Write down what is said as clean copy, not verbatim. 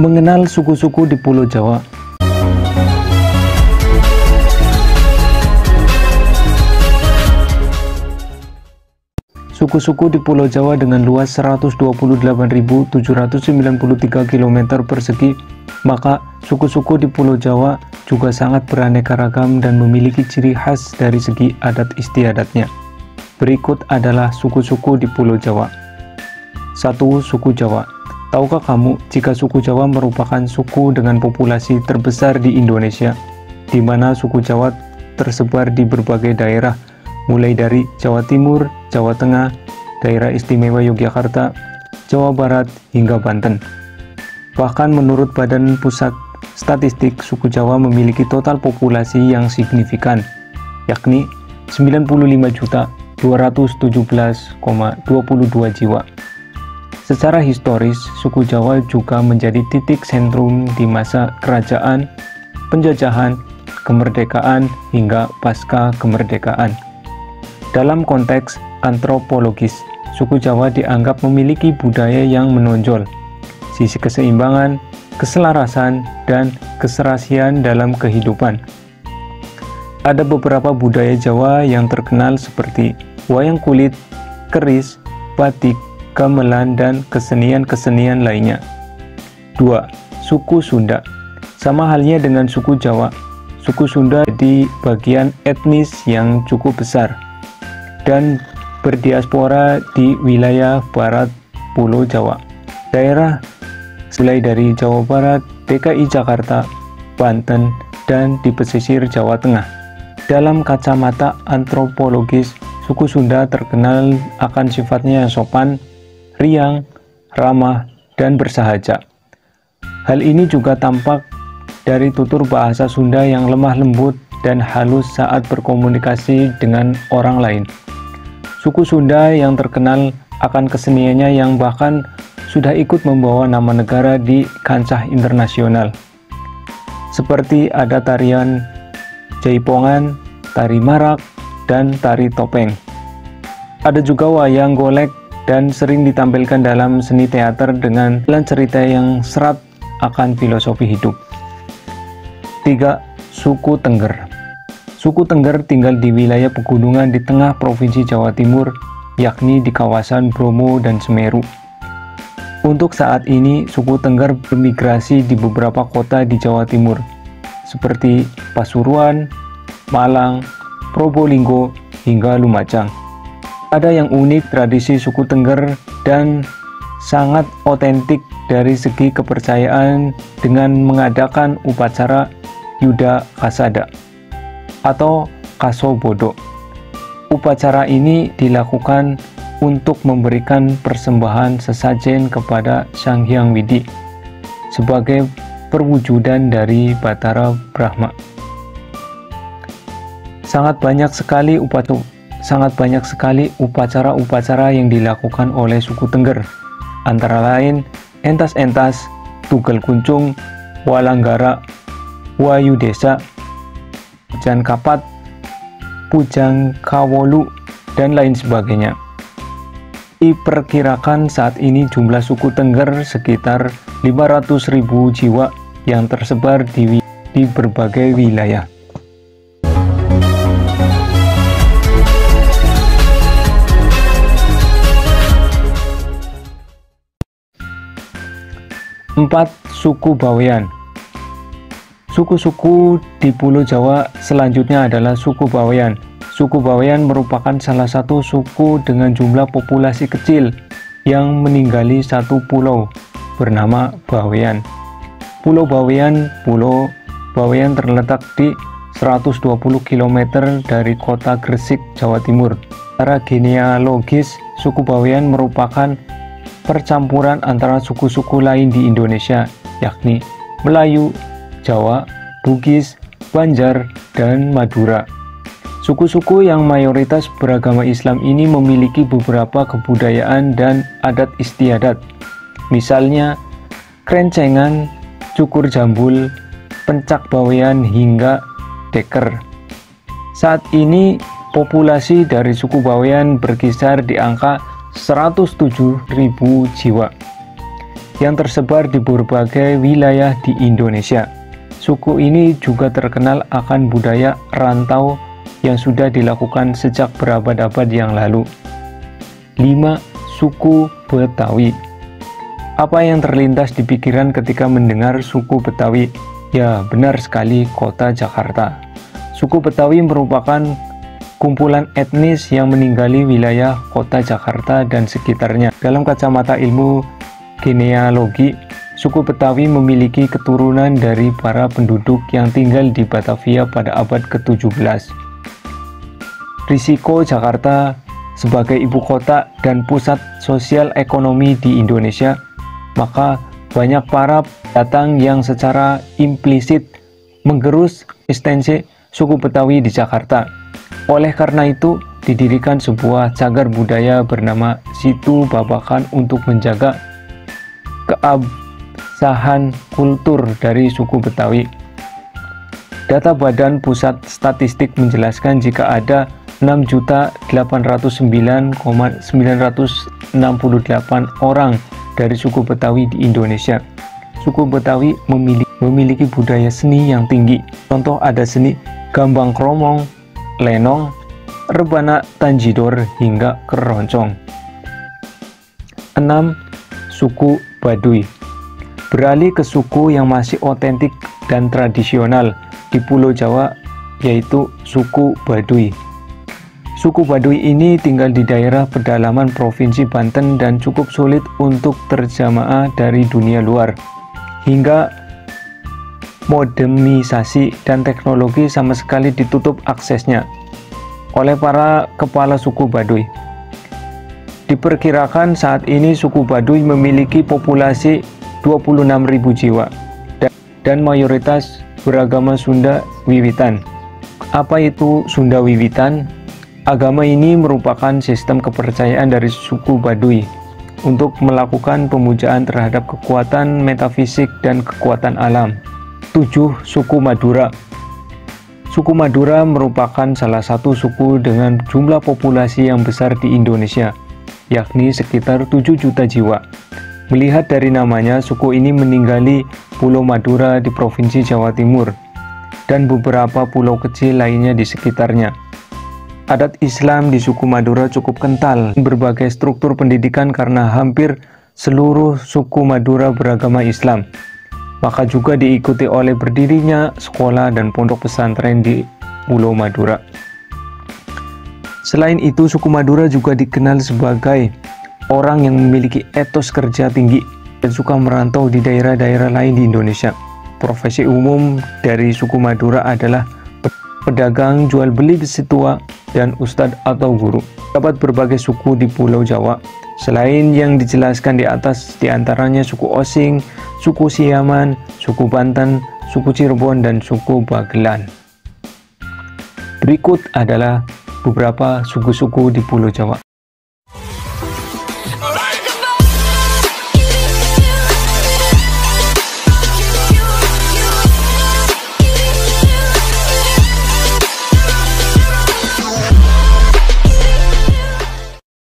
Mengenal suku-suku di Pulau Jawa. Suku-suku di Pulau Jawa dengan luas 128.793 km persegi, maka suku-suku di Pulau Jawa juga sangat beraneka ragam dan memiliki ciri khas dari segi adat istiadatnya. Berikut adalah suku-suku di Pulau Jawa. 1. Suku Jawa. Tahukah kamu jika suku Jawa merupakan suku dengan populasi terbesar di Indonesia, di mana suku Jawa tersebar di berbagai daerah, mulai dari Jawa Timur, Jawa Tengah, Daerah Istimewa Yogyakarta, Jawa Barat, hingga Banten. Bahkan menurut Badan Pusat Statistik, suku Jawa memiliki total populasi yang signifikan, yakni 95.217,22 jiwa. Secara historis, suku Jawa juga menjadi titik sentrum di masa kerajaan, penjajahan, kemerdekaan, hingga pasca kemerdekaan. Dalam konteks antropologis, suku Jawa dianggap memiliki budaya yang menonjol, sisi keseimbangan, keselarasan, dan keserasian dalam kehidupan. Ada beberapa budaya Jawa yang terkenal seperti wayang kulit, keris, batik, gamelan, dan kesenian-kesenian lainnya. 2. Suku Sunda. Sama halnya dengan suku Jawa, suku Sunda di bagian etnis yang cukup besar dan berdiaspora di wilayah barat Pulau Jawa. Daerah mulai dari Jawa Barat, DKI Jakarta, Banten, dan di pesisir Jawa Tengah. Dalam kacamata antropologis, suku Sunda terkenal akan sifatnya yang sopan, riang, ramah, dan bersahaja. Hal ini juga tampak dari tutur bahasa Sunda yang lemah lembut dan halus saat berkomunikasi dengan orang lain. Suku Sunda yang terkenal akan keseniannya yang bahkan sudah ikut membawa nama negara di kancah internasional. Seperti ada tarian Jaipongan, tari marak, dan tari topeng. Ada juga wayang golek dan sering ditampilkan dalam seni teater dengan cerita yang serat akan filosofi hidup. 3. Suku Tengger. Suku Tengger tinggal di wilayah pegunungan di tengah Provinsi Jawa Timur, yakni di kawasan Bromo dan Semeru. Untuk saat ini, suku Tengger bermigrasi di beberapa kota di Jawa Timur, seperti Pasuruan, Malang, Probolinggo, hingga Lumajang. Ada yang unik tradisi suku Tengger dan sangat otentik dari segi kepercayaan dengan mengadakan upacara Yuda Kasada atau Kaso Bodo. Upacara ini dilakukan untuk memberikan persembahan sesajen kepada Sang Hyang Widi sebagai perwujudan dari Batara Brahma. Sangat banyak sekali upacara-upacara yang dilakukan oleh suku Tengger, antara lain entas-entas, tugel kuncung, walanggara, wayu desa, pujan kapat, pujang kawolu, dan lain sebagainya. Diperkirakan saat ini jumlah suku Tengger sekitar 500.000 jiwa yang tersebar di berbagai wilayah. Empat. Suku Bawean. Suku-suku di Pulau Jawa selanjutnya adalah suku Bawean. Suku Bawean merupakan salah satu suku dengan jumlah populasi kecil yang meninggali satu pulau bernama Bawean. Pulau Bawean terletak di 120 km dari kota Gresik, Jawa Timur. Secara genealogis, suku Bawean merupakan percampuran antara suku-suku lain di Indonesia, yakni Melayu, Jawa, Bugis, Banjar, dan Madura. Suku-suku yang mayoritas beragama Islam ini memiliki beberapa kebudayaan dan adat istiadat, misalnya krencengan, cukur jambul, pencak bawean, hingga deker. Saat ini populasi dari suku Bawean berkisar di angka 107.000 jiwa. yang tersebar di berbagai wilayah di Indonesia. Suku ini juga terkenal akan budaya rantau yang sudah dilakukan sejak berabad-abad yang lalu. 5. Suku Betawi. Apa yang terlintas di pikiran ketika mendengar suku Betawi? Ya, benar sekali, kota Jakarta. Suku Betawi merupakan kumpulan etnis yang meninggali wilayah kota Jakarta dan sekitarnya. Dalam kacamata ilmu genealogi, suku Betawi memiliki keturunan dari para penduduk yang tinggal di Batavia pada abad ke-17. Risiko Jakarta sebagai ibu kota dan pusat sosial ekonomi di Indonesia, maka banyak para pendatang yang secara implisit menggerus eksistensi suku Betawi di Jakarta. Oleh karena itu, didirikan sebuah cagar budaya bernama Situ Babakan untuk menjaga keabsahan kultur dari suku Betawi. Data Badan Pusat Statistik menjelaskan jika ada 6.809.968 orang dari suku Betawi di Indonesia. Suku Betawi memiliki budaya seni yang tinggi. Contoh ada seni gambang kromong, lenong, rebana tanjidor, hingga keroncong. 6. Suku Baduy. Beralih ke suku yang masih otentik dan tradisional di Pulau Jawa, yaitu suku Baduy. Suku Baduy ini tinggal di daerah pedalaman Provinsi Banten dan cukup sulit untuk terjamah dari dunia luar. Hingga modernisasi dan teknologi sama sekali ditutup aksesnya oleh para kepala suku Baduy. Diperkirakan saat ini suku Baduy memiliki populasi 26.000 jiwa dan mayoritas beragama Sunda Wiwitan. Apa itu Sunda Wiwitan? Agama ini merupakan sistem kepercayaan dari suku Baduy untuk melakukan pemujaan terhadap kekuatan metafisik dan kekuatan alam. 7. Suku Madura. Suku Madura merupakan salah satu suku dengan jumlah populasi yang besar di Indonesia, yakni sekitar 7 juta jiwa. Melihat dari namanya, suku ini meninggali Pulau Madura di Provinsi Jawa Timur dan beberapa pulau kecil lainnya di sekitarnya. Adat Islam di suku Madura cukup kental, berbagai struktur pendidikan karena hampir seluruh suku Madura beragama Islam. Maka juga diikuti oleh berdirinya sekolah dan pondok pesantren di Pulau Madura. Selain itu, suku Madura juga dikenal sebagai orang yang memiliki etos kerja tinggi dan suka merantau di daerah-daerah lain di Indonesia. Profesi umum dari suku Madura adalah pedagang, jual beli besi tua, dan ustadz atau guru. Terdapat berbagai suku di Pulau Jawa. Selain yang dijelaskan di atas, diantaranya suku Osing, suku Siaman, suku Banten, suku Cirebon, dan suku Bagelan. Berikut adalah beberapa suku-suku di Pulau Jawa.